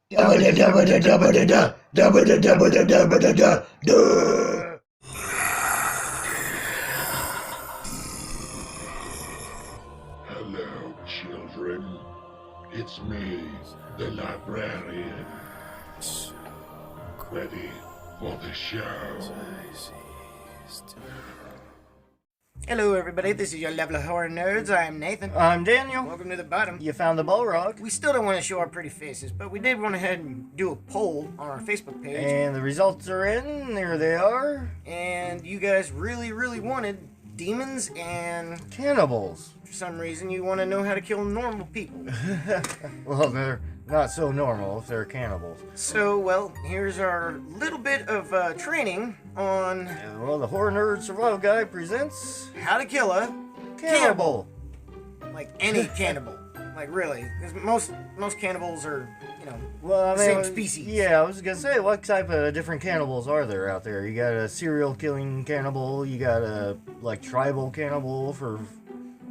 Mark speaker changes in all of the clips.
Speaker 1: Hello, children. It's me, the librarian. Ready for the show.
Speaker 2: Hello everybody, this is your lovely horror nerds. I'm Nathan.
Speaker 3: I'm Daniel.
Speaker 2: Welcome to the bottom.
Speaker 3: You found the Balrog.
Speaker 2: We still don't want to show our pretty faces, but we did went ahead and do a poll on our Facebook page.
Speaker 3: And the results are in. There they are.
Speaker 2: And you guys really, really wanted demons and...
Speaker 3: Cannibals.
Speaker 2: For some reason, you want to know how to kill normal people.
Speaker 3: Well, they're not so normal if they're cannibals.
Speaker 2: So, well, here's our little bit of training on...
Speaker 3: Well, the Horror Nerd Survival Guide presents...
Speaker 2: How to kill a...
Speaker 3: Cannibal.
Speaker 2: Like any cannibal. Like, really. Because most cannibals are, you know,
Speaker 3: Well, I
Speaker 2: same
Speaker 3: mean,
Speaker 2: species.
Speaker 3: Yeah, I was gonna say, what type of different cannibals are there out there? You got a serial killing cannibal. You got a like tribal cannibal for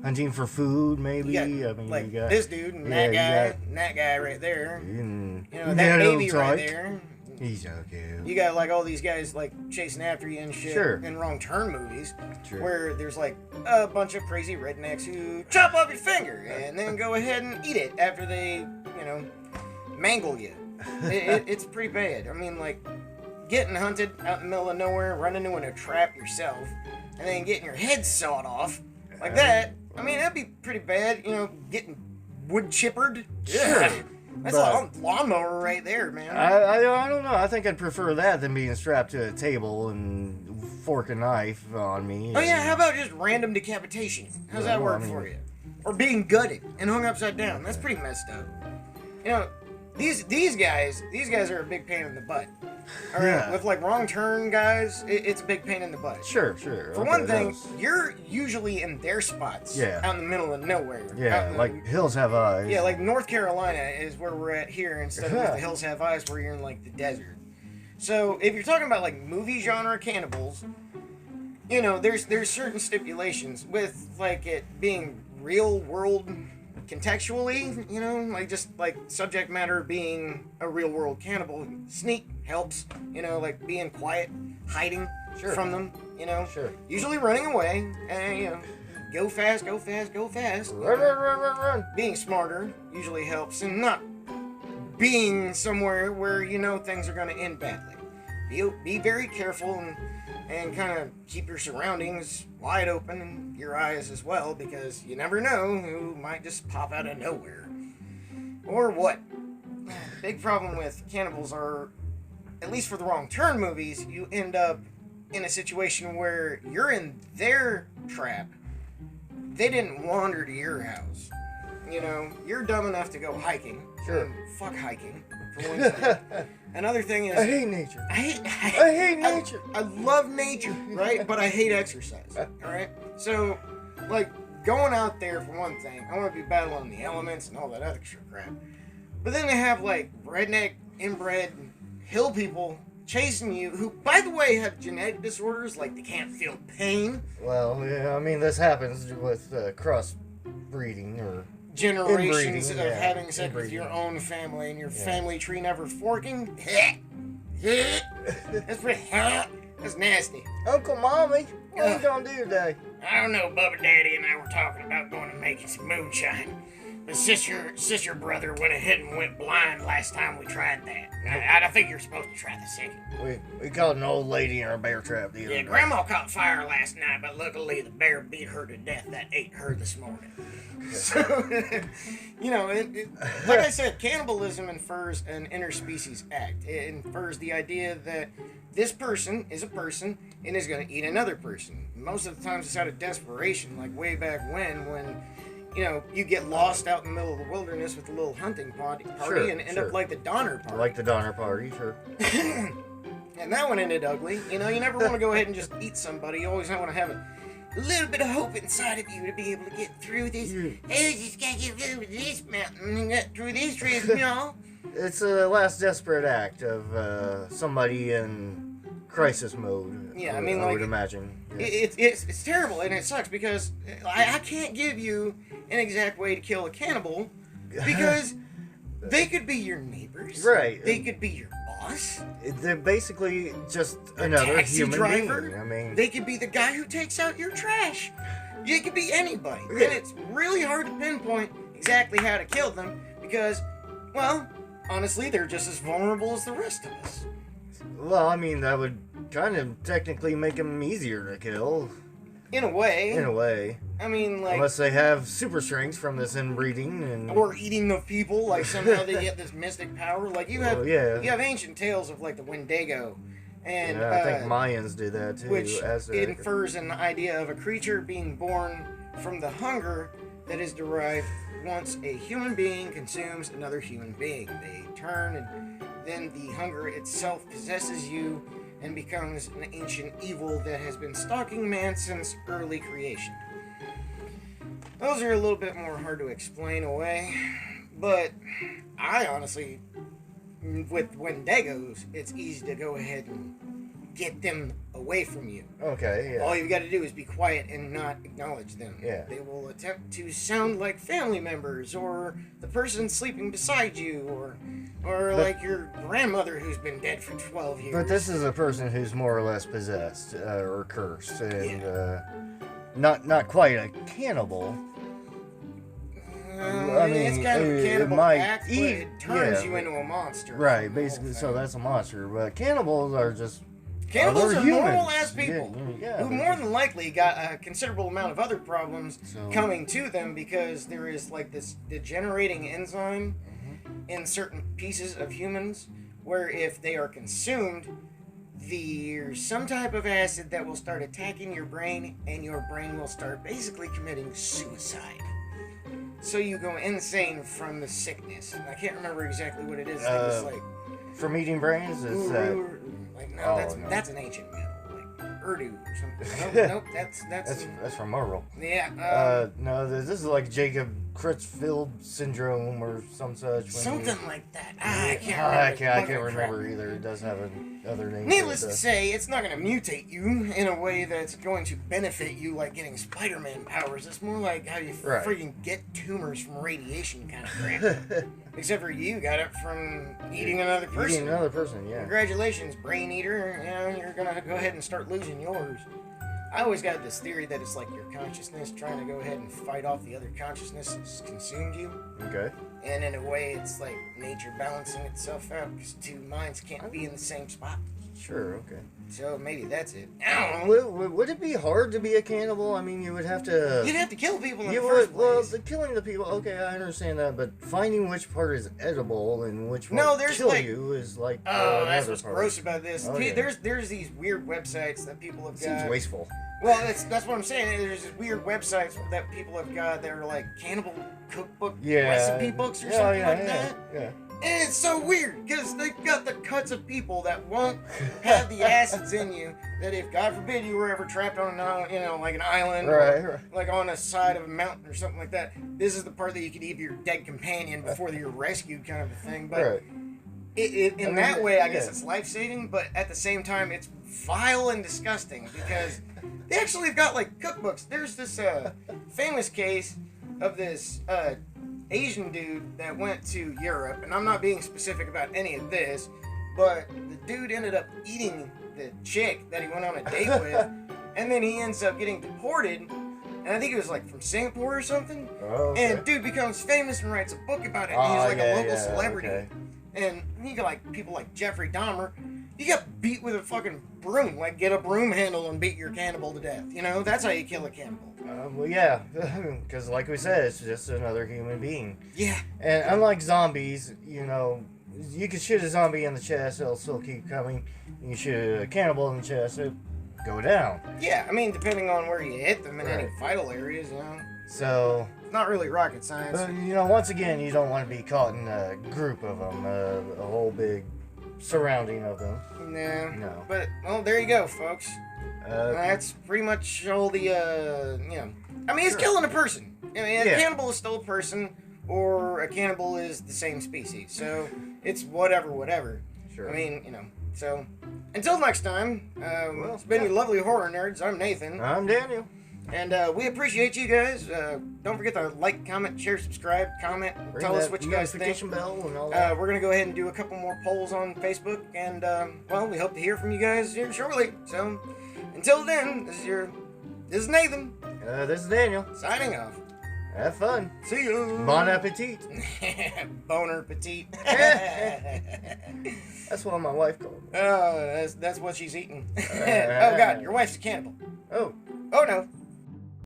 Speaker 3: hunting for food, maybe.
Speaker 2: You got, this dude and that guy and that guy right there. You know, that baby right there.
Speaker 3: He's so cute.
Speaker 2: You got like all these guys like chasing after you and shit in Wrong Turn movies, where there's like a bunch of crazy rednecks who chop off your finger and then go ahead and eat it after they, you know, mangle you. It's pretty bad. I mean, like getting hunted out in the middle of nowhere, running into a trap yourself, and then getting your head sawed off like that. I mean, that'd be pretty bad. You know, getting wood chippered.
Speaker 3: Sure.
Speaker 2: That's a lawnmower right there, man.
Speaker 3: I don't know. I think I'd prefer that than being strapped to a table and fork and knife on me.
Speaker 2: Oh yeah, how about just random decapitation? How's that work for you? Or being gutted and hung upside down. That's pretty messed up. You know, these guys are a big pain in the butt. All right, with like Wrong Turn guys, it's a big pain in the butt.
Speaker 3: Sure.
Speaker 2: For one thing, you're usually in their spots, out in the middle of nowhere.
Speaker 3: Yeah, like Hills Have Eyes.
Speaker 2: Yeah, like North Carolina is where we're at here, instead of the Hills Have Eyes, where you're in like the desert. So if you're talking about like movie genre cannibals, you know, there's certain stipulations with like it being real world. Contextually, you know, like just like subject matter being a real world cannibal, sneak helps, you know, like being quiet, hiding from them, you know, usually running away, and you know, go fast,
Speaker 3: Run.
Speaker 2: Being smarter usually helps, and not being somewhere where you know things are going to end badly. Be very careful and kind of keep your surroundings wide open and your eyes as well, because you never know who might just pop out of nowhere. Or what. Big problem with cannibals are, at least for the Wrong Turn movies, you end up in a situation where you're in their trap. They didn't wander to your house. You know, you're dumb enough to go hiking. Fuck hiking, for one thing. Another thing is...
Speaker 3: I hate nature.
Speaker 2: I hate nature. I love nature, right? But I hate exercise, alright? So, like, going out there, for one thing, I want to be battling the elements and all that other extra crap. But then they have, like, redneck, inbred, hill people chasing you, who, by the way, have genetic disorders, like they can't feel pain.
Speaker 3: Well, yeah, I mean, this happens with cross-breeding or...
Speaker 2: generations of having sex with your own family and your family tree never forking. That's nasty.
Speaker 3: Uncle Mommy, what are you gonna do today?
Speaker 2: I don't know, Bubba Daddy and I were talking about going and making some moonshine. But sister brother went ahead and went blind last time we tried that. I think you're supposed to try the second.
Speaker 3: We caught an old lady in our bear trap the other day.
Speaker 2: Grandma caught fire last night, but luckily the bear beat her to death that ate her this morning. So, you know, like I said, cannibalism infers an interspecies act. It infers the idea that this person is a person and is going to eat another person. Most of the times it's out of desperation, like way back when, you know, you get lost out in the middle of the wilderness with a little hunting party and end up like the Donner Party.
Speaker 3: Like the Donner Party, sure.
Speaker 2: And that one ended ugly. You know, you never want to go ahead and just eat somebody. You always want to have a little bit of hope inside of you to be able to get through this. Hey, just gotta get through this mountain and get through these trees, you know.
Speaker 3: It's a last desperate act of somebody in crisis mode.
Speaker 2: Yeah, I mean,
Speaker 3: I would imagine. Yeah.
Speaker 2: It's terrible and it sucks because I can't give you an exact way to kill a cannibal because They could be your neighbors.
Speaker 3: Right.
Speaker 2: They could be your boss.
Speaker 3: They're basically just
Speaker 2: Your
Speaker 3: another
Speaker 2: taxi
Speaker 3: human
Speaker 2: driver.
Speaker 3: being. I mean,
Speaker 2: They could be the guy who takes out your trash. It could be anybody.
Speaker 3: Yeah.
Speaker 2: And it's really hard to pinpoint exactly how to kill them because, well, honestly, they're just as vulnerable as the rest of us.
Speaker 3: well, I mean, that would kind of technically make them easier to kill,
Speaker 2: In a way.
Speaker 3: in a way.
Speaker 2: I mean, like,
Speaker 3: Unless they have super strength from this inbreeding and...
Speaker 2: or eating the people, like somehow they get this mystic power. Like you have,
Speaker 3: Oh, yeah.
Speaker 2: you have ancient tales of like the Wendigo, and
Speaker 3: Yeah, I think Mayans did that too.
Speaker 2: which
Speaker 3: Aztec.
Speaker 2: infers an idea of a creature being born from the hunger that is derived once a human being consumes another human being. They turn, and then the hunger itself possesses you and becomes an ancient evil that has been stalking man since early creation. Those are a little bit more hard to explain away, but I honestly, with Wendigos, it's easy to go ahead and get them away from you.
Speaker 3: Okay, yeah.
Speaker 2: All you've got to do is be quiet and not acknowledge them.
Speaker 3: Yeah.
Speaker 2: They will attempt to sound like family members, or the person sleeping beside you, or like your grandmother who's been dead for 12 years.
Speaker 3: But this is a person who's more or less possessed or cursed, and not quite a cannibal. I mean,
Speaker 2: it's kind of a
Speaker 3: it
Speaker 2: cannibal
Speaker 3: might
Speaker 2: act, but
Speaker 3: eat-
Speaker 2: it turns
Speaker 3: yeah,
Speaker 2: you into a monster.
Speaker 3: Right,
Speaker 2: The whole
Speaker 3: basically, so
Speaker 2: thing.
Speaker 3: that's a monster. But cannibals are just
Speaker 2: Cannibals
Speaker 3: other
Speaker 2: are
Speaker 3: humans.
Speaker 2: normal-ass people
Speaker 3: Yeah,
Speaker 2: who
Speaker 3: they're
Speaker 2: more
Speaker 3: just-
Speaker 2: than likely got a considerable amount of other problems
Speaker 3: So-
Speaker 2: coming to them because there is like this degenerating enzyme
Speaker 3: Mm-hmm.
Speaker 2: in certain pieces of humans where if they are consumed, there's some type of acid that will start attacking your brain and your brain will start basically committing suicide. So you go insane from the sickness. I can't remember exactly what it is. I think it's like
Speaker 3: from eating brains. Is that
Speaker 2: like no,
Speaker 3: Oh, no.
Speaker 2: that's an ancient metal, like Urdu or something. Nope, that's
Speaker 3: that's from Merle.
Speaker 2: yeah.
Speaker 3: No, this is like Jacob Creutzfeldt syndrome or some such. when
Speaker 2: Something
Speaker 3: you-
Speaker 2: like that. I can't
Speaker 3: I
Speaker 2: remember.
Speaker 3: can't
Speaker 2: Fucking
Speaker 3: remember
Speaker 2: crap.
Speaker 3: either. It does have another name.
Speaker 2: Needless
Speaker 3: but,
Speaker 2: to say, it's not going to mutate you in a way that's going to benefit you like getting Spider-Man powers. It's more like how you
Speaker 3: Right.
Speaker 2: freaking get tumors from radiation kind of crap. Except for you got it from eating another person.
Speaker 3: Eating another person, yeah.
Speaker 2: Congratulations, brain eater. You know, you're going to go ahead and start losing yours. I always got this theory that it's like your consciousness trying to go ahead and fight off the other consciousness that's consumed you.
Speaker 3: Okay.
Speaker 2: And in a way, it's like nature balancing itself out because two minds can't be in the same spot.
Speaker 3: Sure. Okay.
Speaker 2: So maybe that's it. I don't know.
Speaker 3: Would it be hard to be a cannibal? I mean, you would have to.
Speaker 2: You'd have to kill people in
Speaker 3: You
Speaker 2: the first
Speaker 3: would. Well,
Speaker 2: place.
Speaker 3: the killing the people. Okay, I understand that, but finding which part is edible and which one
Speaker 2: No,
Speaker 3: will
Speaker 2: there's
Speaker 3: kill
Speaker 2: like-
Speaker 3: you is like.
Speaker 2: Oh, that's
Speaker 3: another
Speaker 2: what's
Speaker 3: part.
Speaker 2: gross about this.
Speaker 3: Oh, yeah.
Speaker 2: There's these weird websites that people have
Speaker 3: Seems
Speaker 2: got.
Speaker 3: wasteful.
Speaker 2: Well, that's what I'm saying. There's these weird websites that people have got that are like cannibal cookbook
Speaker 3: Yeah.
Speaker 2: recipe books or
Speaker 3: Yeah,
Speaker 2: something
Speaker 3: yeah,
Speaker 2: like
Speaker 3: yeah,
Speaker 2: that.
Speaker 3: Yeah.
Speaker 2: And it's so weird because they've got the cuts of people that won't have the acids in you. That if God forbid you were ever trapped on like an island,
Speaker 3: Right,
Speaker 2: or
Speaker 3: right.
Speaker 2: like on a side of a mountain or something like that, this is the part that you could eat your dead companion before you're rescued, kind of a thing. But
Speaker 3: Right.
Speaker 2: in
Speaker 3: I mean,
Speaker 2: that way, I guess
Speaker 3: yeah.
Speaker 2: it's life saving. But at the same time, it's vile and disgusting because they actually have got like cookbooks. There's this famous case of this Asian dude that went to Europe, and I'm not being specific about any of this, but the dude ended up eating the chick that he went on a date with, and then he ends up getting deported, and I think it was like from Singapore or something,
Speaker 3: Oh, okay.
Speaker 2: and dude becomes famous and writes a book about it, and
Speaker 3: Oh,
Speaker 2: he's like
Speaker 3: yeah,
Speaker 2: a local
Speaker 3: yeah,
Speaker 2: celebrity,
Speaker 3: okay.
Speaker 2: and you got like people like Jeffrey Dahmer, you got beat with a fucking broom, like get a broom handle and beat your cannibal to death, that's how you kill a cannibal.
Speaker 3: Well, yeah, because like we said, it's just another human being.
Speaker 2: Yeah.
Speaker 3: And unlike zombies, you can shoot a zombie in the chest, it'll still keep coming. You can shoot a cannibal in the chest, it'll go down.
Speaker 2: Yeah, I mean, depending on where you hit them in any
Speaker 3: Right.
Speaker 2: vital areas,
Speaker 3: So,
Speaker 2: it's not really rocket science.
Speaker 3: once again, you don't want to be caught in a group of them, a whole big surrounding of them. No.
Speaker 2: But, well, there you go, folks.
Speaker 3: Uh,
Speaker 2: That's pretty much all the, I mean, it's
Speaker 3: Sure.
Speaker 2: killing a person. I mean, a
Speaker 3: Yeah.
Speaker 2: cannibal is still a person, or a cannibal is the same species. So, it's whatever.
Speaker 3: Sure.
Speaker 2: I mean, so, until next time, it's been
Speaker 3: yeah.
Speaker 2: you lovely horror nerds. I'm Nathan.
Speaker 3: I'm Daniel.
Speaker 2: And we appreciate you guys. Don't forget to like, comment, share, subscribe, comment,
Speaker 3: Ring
Speaker 2: tell us
Speaker 3: that
Speaker 2: what you guys think.
Speaker 3: notification bell and all that.
Speaker 2: We're going to go ahead and do a couple more polls on Facebook. And, well, we hope to hear from you guys here shortly. So, until then, this is Nathan.
Speaker 3: This is Daniel.
Speaker 2: Signing off.
Speaker 3: Have fun.
Speaker 2: See you.
Speaker 3: Bon appetit.
Speaker 2: Boner petite.
Speaker 3: That's what my wife called me.
Speaker 2: Oh, that's what she's eating. Oh, God, your wife's a cannibal.
Speaker 3: Oh.
Speaker 2: Oh, no.